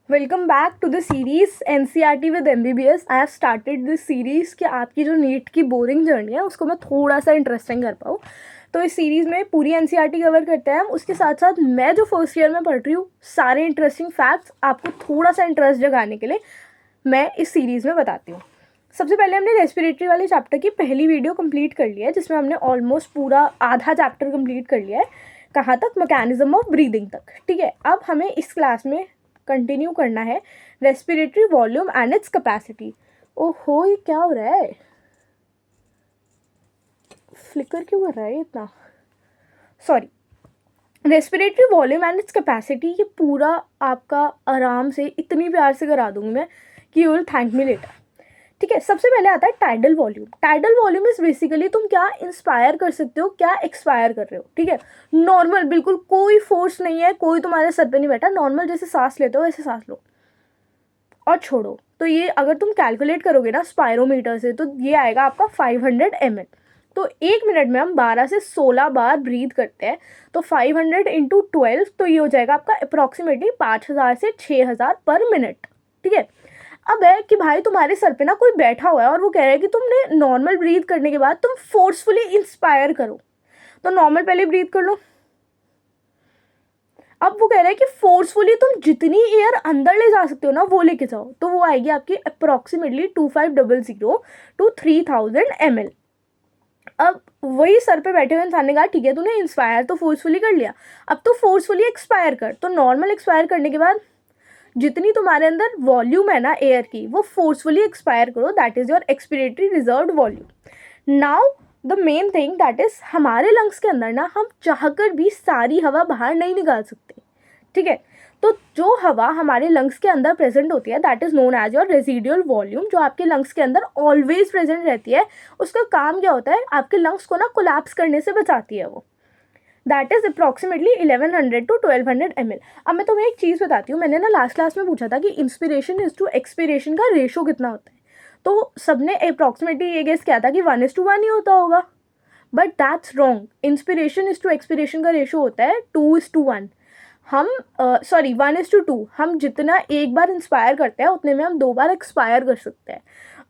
Welcome back to the series NCERT with MBBS। I have started this series कि आपकी जो NEET की boring journey है उसको मैं थोड़ा सा इंटरेस्टिंग कर पाऊँ। तो इस सीरीज़ में पूरी NCERT कवर करते हैं हम। उसके साथ साथ मैं जो फर्स्ट ईयर में पढ़ रही हूँ सारे इंटरेस्टिंग फैक्ट्स आपको थोड़ा सा इंटरेस्ट जगाने के लिए मैं इस सीरीज़ में बताती हूँ। सबसे पहले हमने रेस्पिरेटरी वाले चैप्टर की पहली वीडियो कंप्लीट कर लिया है, जिसमें हमने ऑलमोस्ट पूरा आधा चैप्टर कंप्लीट कर लिया है। कहाँ तक? मैकेनिज्म ऑफ ब्रीदिंग तक। ठीक है, अब हमें इस क्लास में कंटिन्यू करना है respiratory volume and its capacity. ओहो, ये क्या हो रहा है? फ्लिकर क्यों कर रहा है इतना? Sorry. Respiratory volume and its capacity ये पूरा आपका आराम से इतनी प्यार से करा दूंगी मैं कि you will thank me later. ठीक है, सबसे पहले आता है tidal volume. Tidal volume is basically तुम क्या इंस्पायर कर सकते हो, क्या एक्सपायर कर रहे हो। ठीक है, नॉर्मल, बिल्कुल कोई फोर्स नहीं है, कोई तुम्हारे सर पे नहीं बैठा, नॉर्मल जैसे सांस लेते हो वैसे सांस लो और छोड़ो। तो ये अगर तुम कैलकुलेट करोगे ना स्पायरोमीटर से तो ये आएगा आपका 500 ml। तो 1 मिनट में हम 12 से 16 बार ब्रीथ करते हैं, तो 500 इंटू 12 तो ये हो जाएगा आपका अप्रॉक्सीमेटली 5000 से 6000 पर मिनट। ठीक है, अब है कि भाई तुम्हारे सर पे ना कोई बैठा हुआ है और वो कह रहा है कि तुमने नॉर्मल ब्रीथ करने के बाद तुम फोर्सफुली इंस्पायर करो। तो नॉर्मल पहले ब्रीथ कर लो। अब वो कह रहा है कि फोर्सफुली तुम जितनी एयर अंदर ले जा सकते हो ना वो लेके जाओ, तो वो आएगी आपकी अप्रोक्सीमेटली 2500 टू 3000 ml। अब वही सर पे बैठे हुए इंसान ने कहा ठीक है तूने इंस्पायर तो फोर्सफुली कर लिया, अब तो फोर्सफुली एक्सपायर कर। तो नॉर्मल एक्सपायर करने के बाद जितनी तुम्हारे अंदर वॉल्यूम है ना एयर की वो फोर्सफुली एक्सपायर करो, that is your expiratory reserve volume. Now the main thing that is हमारे लंग्स के अंदर ना हम चाहकर भी सारी हवा बाहर नहीं निकाल सकते। ठीक है, तो जो हवा हमारे लंग्स के अंदर प्रेजेंट होती है that is known as your residual volume, जो आपके लंग्स के अंदर ऑलवेज प्रेजेंट रहती है। उसका काम क्या होता है? आपके लंग्स को ना कोलैप्स करने से बचाती है वो। That is approximately 1100 to 1200 ml। अब मैं तुम्हें एक चीज़ बताती हूँ, मैंने ना लास्ट क्लास में पूछा था कि इंस्पिरेशन इज टू एक्सपिरेशन का रेशो कितना होता है, तो सबने अप्रॉक्सीमेटली ये गेस किया था कि 1:1 ही होता होगा, but that's wrong. Inspiration is to expiration का रेशो होता है 2:1। हम 1:2। हम जितना एक बार इंस्पायर करते हैं उतने में हम 2 बार एक्सपायर कर सकते हैं।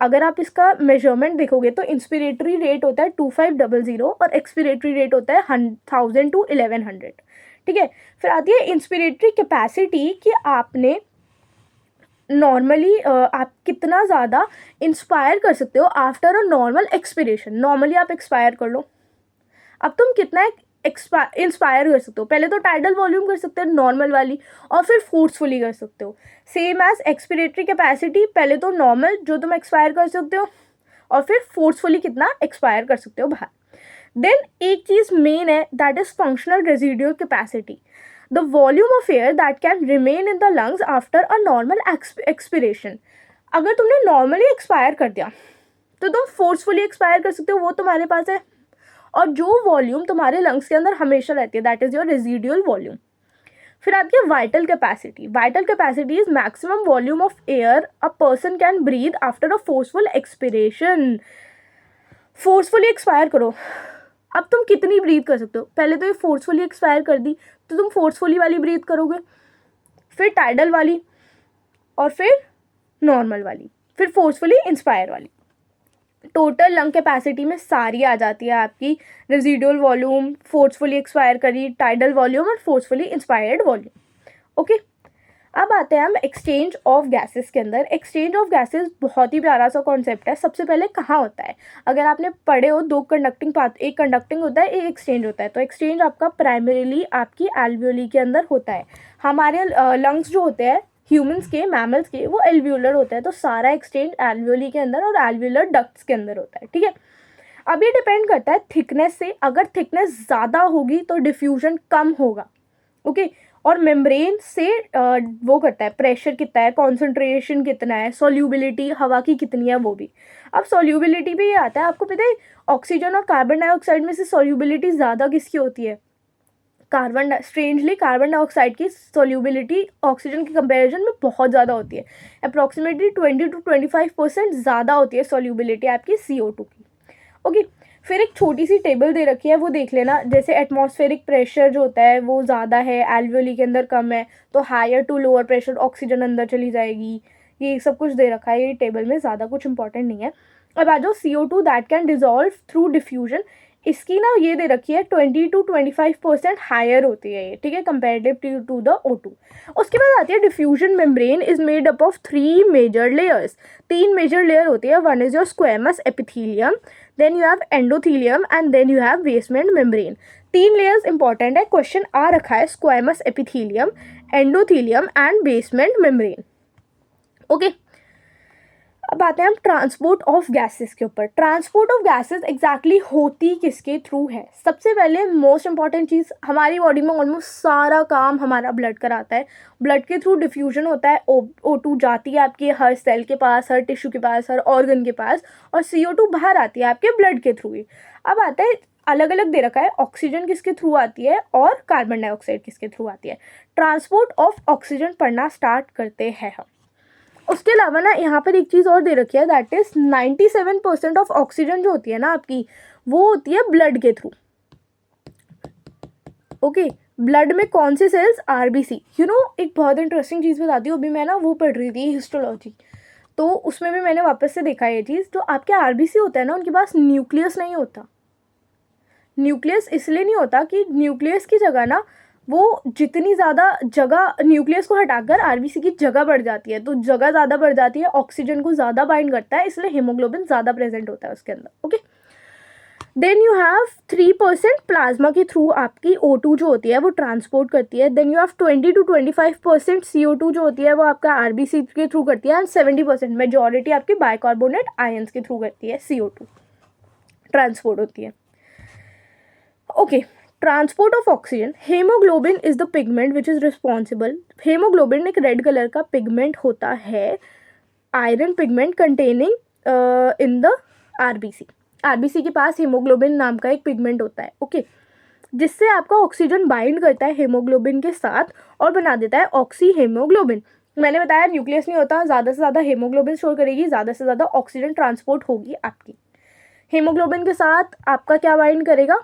अगर आप इसका मेजरमेंट देखोगे तो इंस्पिरेटरी रेट होता है 2500 और एक्सपिरेटरी रेट होता है 1000 टू 1100। ठीक है, फिर आती है इंस्पिरेटरी कैपेसिटी कि आपने नॉर्मली आप कितना ज़्यादा इंस्पायर कर सकते हो after a normal expiration. Normally आप एक्सपायर कर लो, अब तुम कितना इंस्पायर कर सकते हो? पहले तो टाइडल वॉल्यूम कर सकते हो नॉर्मल वाली, और फिर फोर्सफुली कर सकते हो। सेम एज एक्सपिरेटरी कैपेसिटी, पहले तो नॉर्मल जो तुम एक्सपायर कर सकते हो और फिर फोर्सफुली कितना एक्सपायर कर सकते हो बाहर। देन एक चीज़ मेन है that is functional residual capacity, the volume of air that can remain in the lungs after a normal expiration. अगर तुमने नॉर्मली एक्सपायर कर दिया तो तुम फोर्सफुली एक्सपायर कर सकते हो, वो तुम्हारे पास है। और जो वॉल्यूम तुम्हारे लंग्स के अंदर हमेशा रहती है that is your residual volume. फिर आती है vital capacity. Vital capacity is maximum volume of air a person can breathe after a forceful expiration. Forcefully expire करो, अब तुम कितनी ब्रीथ कर सकते हो? पहले तो ये फोर्सफुली एक्सपायर कर दी तो तुम फोर्सफुली वाली ब्रीथ करोगे, फिर टाइडल वाली, और फिर नॉर्मल वाली, फिर फोर्सफुली इंस्पायर वाली। टोटल लंग कैपेसिटी में सारी आ जाती है आपकी रेजिडुअल वॉल्यूम, फोर्सफुली एक्सपायर करी, टाइडल वॉल्यूम और फोर्सफुली इंस्पायर्ड वॉल्यूम। ओके, अब आते हैं हम एक्सचेंज ऑफ गैसेस के अंदर। एक्सचेंज ऑफ गैसेस बहुत ही प्यारा सा कॉन्सेप्ट है। सबसे पहले कहाँ होता है? अगर आपने पढ़े हो दो कंडक्टिंग पाथ, एक कंडक्टिंग होता है एक एक्सचेंज होता है। तो एक्सचेंज आपका प्राइमरीली आपकी एल्वियोली के अंदर होता है। हमारे लंग्स जो होते हैं ह्यूमंस के, मैमल्स के, वो एल्वियोलर होता है, तो सारा एक्सचेंज एल्वियोली के अंदर और एल्वियोलर डक्ट्स के अंदर होता है। ठीक है, अब ये डिपेंड करता है थिकनेस से। अगर थिकनेस ज़्यादा होगी तो डिफ्यूजन कम होगा। ओके, और मेम्ब्रेन से वो करता है प्रेशर कितना है, कॉन्सेंट्रेशन कितना है, सॉल्यूबिलिटी हवा की कितनी है वो भी। अब सॉल्यूबिलिटी भी ये आता है, आपको पता है ऑक्सीजन और कार्बन डाइऑक्साइड में से सॉल्यूबिलिटी ज़्यादा किसकी होती है? स्ट्रेंजली कार्बन डाइऑक्साइड की सॉल्यूबिलिटी ऑक्सीजन के कंपैरिजन में बहुत ज़्यादा होती है। अप्रॉक्सीमेटली 20 to 25% ज़्यादा होती है सॉल्यूबिलिटी आपकी CO2 की। ओके, फिर एक छोटी सी टेबल दे रखी है, वो देख लेना। जैसे एटमॉस्फेरिक प्रेशर जो होता है वो ज़्यादा है, एल्वियोली के अंदर कम है, तो higher to lower pressure oxygen अंदर चली जाएगी। ये सब कुछ दे रखा है ये टेबल में, ज़्यादा कुछ इंपॉर्टेंट नहीं है। अब आ जाओ CO2 that can dissolve through diffusion. इसकी ना ये दे रखी है 20 to 25% हायर होती है ये, ठीक है, कंपेरेटिव टू द O2। उसके बाद आती है diffusion membrane is made up of 3 major layers. 3 major layer होती है। One is your squamous epithelium, then you have endothelium and then you have basement membrane. 3 layers important है, question आ रखा है squamous epithelium, endothelium and basement membrane. Okay, अब आते हैं हम ट्रांसपोर्ट ऑफ गैसेस के ऊपर। ट्रांसपोर्ट ऑफ गैसेस एग्जैक्टली होती किसके थ्रू है? सबसे पहले मोस्ट इंपॉर्टेंट चीज़, हमारी बॉडी में ऑलमोस्ट सारा काम हमारा ब्लड कराता है। ब्लड के थ्रू डिफ्यूजन होता है, O2 जाती है आपके हर सेल के पास, हर टिश्यू के पास, हर ऑर्गन के पास, और CO2 बाहर आती है आपके ब्लड के थ्रू ही। अब आता है अलग अलग दे रखा है, ऑक्सीजन किसके थ्रू आती है और कार्बन डाइऑक्साइड किसके थ्रू आती है। ट्रांसपोर्ट ऑफ ऑक्सीजन पढ़ना स्टार्ट करते हैं हम। उसके अलावा ना यहाँ पर एक चीज़ और दे रखी है, दैट इज 97% ऑफ ऑक्सीजन जो होती है ना आपकी, वो होती है ब्लड के थ्रू। ओके, ब्लड में कौन से सेल्स? RBC। एक बहुत इंटरेस्टिंग चीज़ बताती हूँ, अभी मैं ना वो पढ़ रही थी हिस्टोलॉजी, तो उसमें भी मैंने वापस से देखा ये चीज़। जो आपके RBC होता है ना, उनके पास न्यूक्लियस नहीं होता। न्यूक्लियस इसलिए नहीं होता कि न्यूक्लियस की जगह ना वो जितनी ज़्यादा जगह, न्यूक्लियस को हटाकर RBC की जगह बढ़ जाती है, तो जगह ज़्यादा बढ़ जाती है, ऑक्सीजन को ज़्यादा बाइंड करता है, इसलिए हीमोग्लोबिन ज़्यादा प्रेजेंट होता है उसके अंदर। Okay, then you have 3% plasma के थ्रू आपकी O2 जो होती है वो ट्रांसपोर्ट करती है। Then you have 20 to 25% CO2 जो होती है वो आपका RBC के थ्रू करती है, एंड 70% मेजॉरिटी आपकी बाइकार्बोनेट आयंस के थ्रू करती है, CO2 ट्रांसपोर्ट होती है। Okay, transport of oxygen. Haemoglobin is the pigment which is responsible. Haemoglobin एक रेड कलर का पिगमेंट होता है, iron pigment containing in the RBC। RBC के पास हीमोग्लोबिन नाम का एक पिगमेंट होता है। ओके, जिससे आपका ऑक्सीजन बाइंड करता है हीमोग्लोबिन के साथ और बना देता है ऑक्सी हेमोग्लोबिन। मैंने बताया न्यूक्लियस नहीं होता, ज़्यादा से ज़्यादा हेमोग्लोबिन स्टोर करेगी, ज़्यादा से ज़्यादा ऑक्सीजन ट्रांसपोर्ट होगी आपकी। हेमोग्लोबिन के साथ आपका क्या बाइंड करेगा?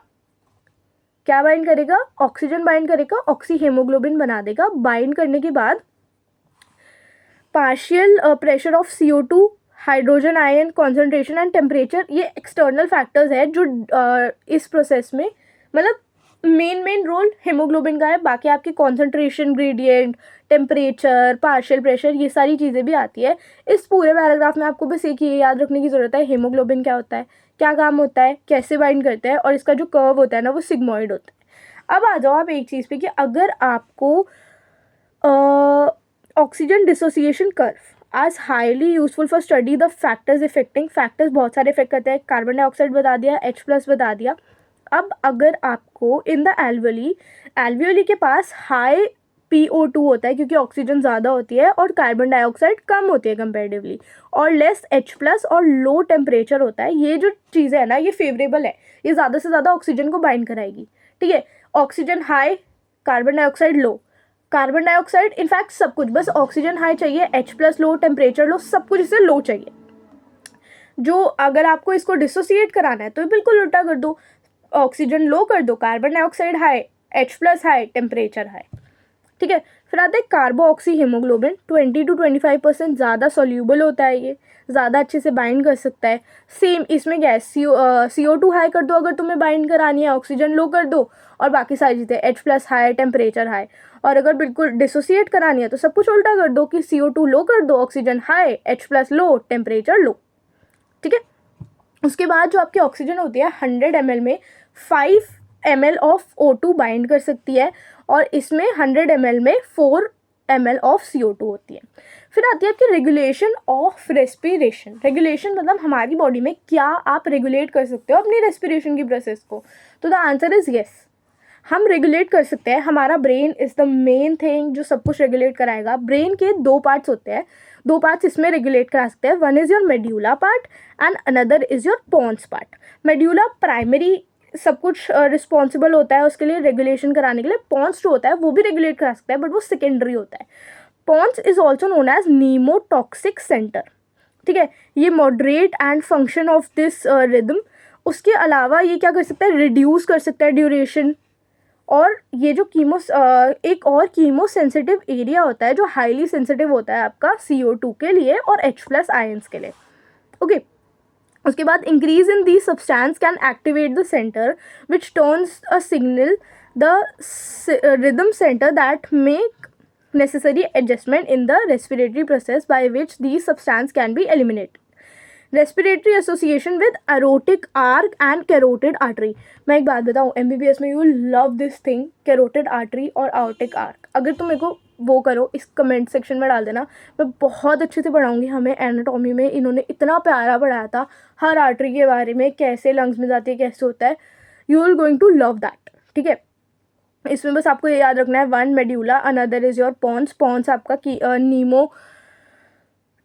क्या बाइंड करेगा? ऑक्सीजन बाइंड करेगा, ऑक्सी हेमोग्लोबिन बना देगा। बाइंड करने के बाद partial pressure of CO2, hydrogen ion concentration and temperature, ये एक्सटर्नल फैक्टर्स है जो इस प्रोसेस में, मतलब मेन रोल हेमोग्लोबिन का है। बाकी आपकी concentration gradient, temperature, partial pressure, ये सारी चीज़ें भी आती है। इस पूरे पैराग्राफ में आपको बस एक ये याद रखने की ज़रूरत है, हेमोग्लोबिन क्या होता है, क्या काम होता है, कैसे बाइंड करता है, और इसका जो कर्व होता है ना वो सिग्मॉइड होता है। अब आ जाओ आप एक चीज़ पे कि अगर आपको ऑक्सीजन डिसोसिएशन कर्व आज highly useful for study the factors affecting, factors बहुत सारे इफेक्ट करते हैं, कार्बन डाइऑक्साइड बता दिया, H+ बता दिया। अब अगर आपको इन द एल्वियोली के पास हाई PO2 होता है क्योंकि ऑक्सीजन ज़्यादा होती है और कार्बन डाइऑक्साइड कम होती है कंपेरेटिवली, और लेस H+ और लो टेम्परेचर होता है। ये जो चीज़ें है ना ये फेवरेबल है, ये ज़्यादा से ज़्यादा ऑक्सीजन को बाइंड कराएगी, ठीक है। ऑक्सीजन हाई, कार्बन डाइऑक्साइड लो, कार्बन डाइऑक्साइड इनफैक्ट सब कुछ, बस ऑक्सीजन हाई चाहिए, H+ लो, टेम्परेचर लो, सब कुछ इसे लो चाहिए। जो अगर आपको इसको डिसोसिएट कराना है तो बिल्कुल उल्टा कर दो, ऑक्सीजन लो कर दो, carbon dioxide high, H+ high, temperature high, ठीक है। फिर आता है कार्बो ऑक्सी हीमोग्लोबिन, 20 to 25% ज़्यादा सोल्यूबल होता है, ये ज़्यादा अच्छे से बाइंड कर सकता है। सेम इसमें क्या है, CO2 हाई कर दो अगर तुम्हें बाइंड करानी है, ऑक्सीजन लो कर दो, और बाकी सारी चीज़ें H+ हाई, टेम्परेचर हाई। और अगर बिल्कुल डिसोसिएट करानी है तो सब कुछ उल्टा कर दो कि CO2 लो कर दो, ऑक्सीजन हाई, H+ लो, टेम्परेचर लो, ठीक है। उसके बाद जो आपकी ऑक्सीजन होती है 100 ml में 5 ml ऑफ O2 बाइंड कर सकती है, और इसमें 100 ml में 4 ml ऑफ CO2 होती है। फिर आती है आपकी रेगुलेशन ऑफ रेस्पिरेशन। रेगुलेशन मतलब हमारी बॉडी में क्या आप रेगुलेट कर सकते हो अपनी रेस्पिरेशन की प्रोसेस को, तो द आंसर इज़ येस, हम रेगुलेट कर सकते हैं। हमारा brain is the main thing जो सब कुछ रेगुलेट कराएगा। ब्रेन के 2 पार्ट्स होते हैं, 2 पार्ट्स इसमें रेगुलेट करा सकते हैं, one is your medulla part and another is your pons part. Medulla primary सब कुछ रिस्पॉन्सिबल होता है उसके लिए रेगुलेशन कराने के लिए, पोन्स जो होता है वो भी रेगुलेट करा सकता है बट वो सेकेंडरी होता है। Pons is also known as pneumotaxic center, ठीक है। ये moderate and function of this rhythm उसके अलावा ये क्या कर सकता है, रिड्यूस कर सकता है ड्यूरेशन। और ये जो एक और कीमो सेंसिटिव एरिया होता है जो हाईली सेंसिटिव होता है आपका CO2 के लिए और H+ आयंस के लिए। ओके, उसके बाद increase in the substance can activate the centre which turns a signal the rhythm centre that make necessary adjustment in the respiratory process by which these substance can be eliminated. Respiratory association with aortic arch and carotid artery. मैं एक बात बताऊँ, MBBS में you love this thing, carotid artery और aortic arch. अगर तुम मेरे को वो करो, इस कमेंट सेक्शन में डाल देना, मैं बहुत अच्छे से पढ़ाऊँगी। हमें एनाटॉमी में इन्होंने इतना प्यारा पढ़ाया था हर आर्टरी के बारे में, कैसे लंग्स में जाती है, कैसे होता है। You will going to love that, ठीक है। इसमें बस आपको ये याद रखना है, one medulla, another is your pons. Pons आपका नीमो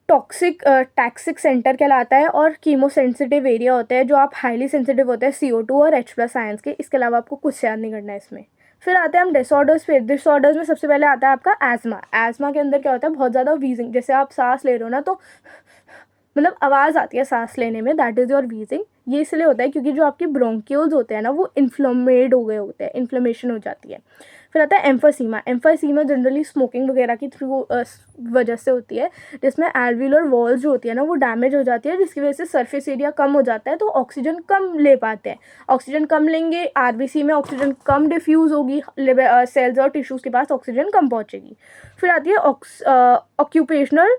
टैक्सिक सेंटर कहलाता है और कीमो सेंसिटिव एरिया होता है जो आप हाईली सेंसिटिव होते हैं CO2 और H+ आयंस के। इसके अलावा आपको कुछ याद नहीं करना है इसमें। फिर आते हैं हम डिसऑर्डर्स पे। डिसऑर्डर्स में सबसे पहले आता है आपका एस्मा। एस्मा के अंदर क्या होता है, बहुत ज़्यादा वीजिंग, जैसे आप सांस ले रहे हो ना तो मतलब आवाज़ आती है सांस लेने में, दैट इज़ योर वीजिंग। ये इसलिए होता है क्योंकि जो आपके ब्रोंकियोल्स होते हैं ना वो इन्फ्लेमेड हो गए होते हैं, इन्फ्लेमेशन हो जाती है। फिर आता है एम्फोसीमा। एम्फोसीमा जनरली स्मोकिंग वगैरह की थ्रू वजह से होती है, जिसमें एल्वियोलर वॉल्स जो होती है ना वो डैमेज हो जाती है, जिसकी वजह से सरफेस एरिया कम हो जाता है तो ऑक्सीजन कम ले पाते हैं। ऑक्सीजन कम लेंगे, RBC में ऑक्सीजन कम डिफ्यूज़ होगी, सेल्स और टिश्यूज़ के पास ऑक्सीजन कम पहुँचेगी। फिर आती है ऑक्यूपेशनल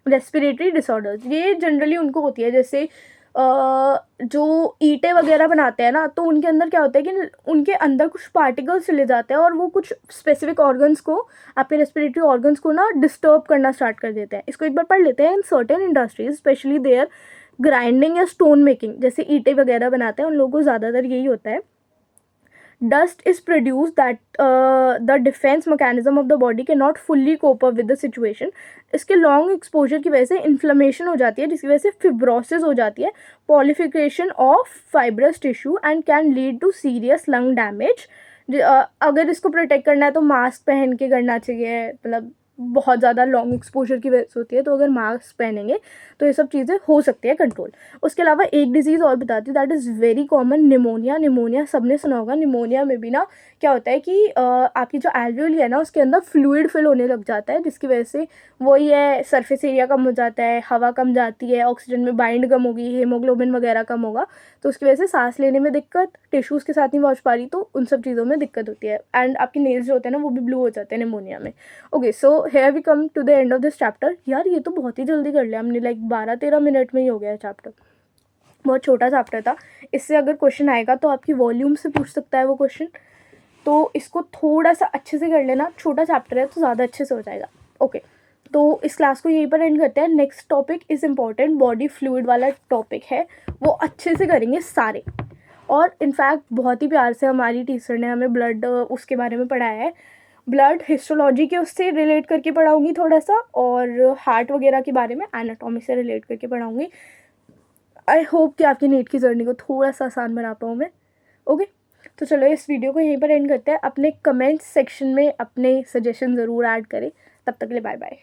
रेस्पिरेटरी डिसऑर्डर्स। ये जनरली उनको होती है, जैसे जो ईंटें वगैरह बनाते हैं ना तो उनके अंदर क्या होता है कि उनके अंदर कुछ पार्टिकल्स चले जाते हैं और वो कुछ स्पेसिफिक ऑर्गन्स को, आपके रेस्पिरेटरी ऑर्गन्स को ना डिस्टर्ब करना स्टार्ट कर देते हैं। इसको एक बार पढ़ लेते हैं। In certain industries specially their grinding या स्टोन मेकिंग, जैसे ईंटें वगैरह बनाते हैं उन लोगों को ज़्यादातर यही होता है। Dust is produced that the defense mechanism of the body cannot fully cope up with the situation. इसके लॉन्ग एक्सपोजर की वजह से इन्फ्लेमेशन हो जाती है, जिसकी वजह से फिब्रोसिस हो जाती है, proliferation of fibrous tissue and can lead to serious lung damage. अगर इसको प्रोटेक्ट करना है तो मास्क पहन के करना चाहिए, मतलब बहुत ज़्यादा लॉन्ग एक्सपोजर की वजह से होती है, तो अगर मास्क पहनेंगे तो ये सब चीज़ें हो सकती है कंट्रोल। उसके अलावा एक डिजीज़ और बताती हूँ, that is very common, pneumonia. Pneumonia सबने सुना होगा। निमोनिया में भी ना क्या होता है कि आपकी जो एल्वियोली है ना उसके अंदर फ्लूइड फिल होने लग जाता है, जिसकी वजह से वही है, सरफेस एरिया कम हो जाता है, हवा कम जाती है, ऑक्सीजन में बाइंड कम होगी, हीमोग्लोबिन वगैरह कम होगा, तो उसकी वजह से सांस लेने में दिक्कत, टिश्यूज़ के साथ नहीं पहुँच पा रही, तो उन सब चीज़ों में दिक्कत होती है। एंड आपके नेल्स जो होते हैं ना वो भी ब्लू हो जाते हैं निमोनिया में। Okay, so here we come to the end of this chapter. यार ये तो बहुत ही जल्दी कर लिया हमने, लाइक 12-13 मिनट में ही हो गया चैप्टर। बहुत छोटा चैप्टर था। इससे अगर क्वेश्चन आएगा तो आपकी वॉल्यूम से पूछ सकता है वो क्वेश्चन, तो इसको थोड़ा सा अच्छे से कर लेना। छोटा चैप्टर है तो ज़्यादा अच्छे से हो जाएगा। ओके, तो इस क्लास को यहीं पर एंड करते हैं। Next topic is important, body fluid वाला टॉपिक है, वो अच्छे से करेंगे सारे। और इनफैक्ट बहुत ही प्यार से हमारी टीचर ने हमें ब्लड उसके बारे में पढ़ाया है। ब्लड हिस्टोलॉजी के उससे रिलेट करके पढ़ाऊँगी थोड़ा सा, और हार्ट वगैरह के बारे में एनाटॉमी से रिलेट करके पढ़ाऊँगी। आई होप कि आपकी नीट की जर्नी को थोड़ा सा आसान बना पाऊँ मैं। ओके, तो चलो इस वीडियो को यहीं पर एंड करते हैं। अपने कमेंट सेक्शन में अपने सजेशन ज़रूर ऐड करें। तब तक के लिए बाय बाय।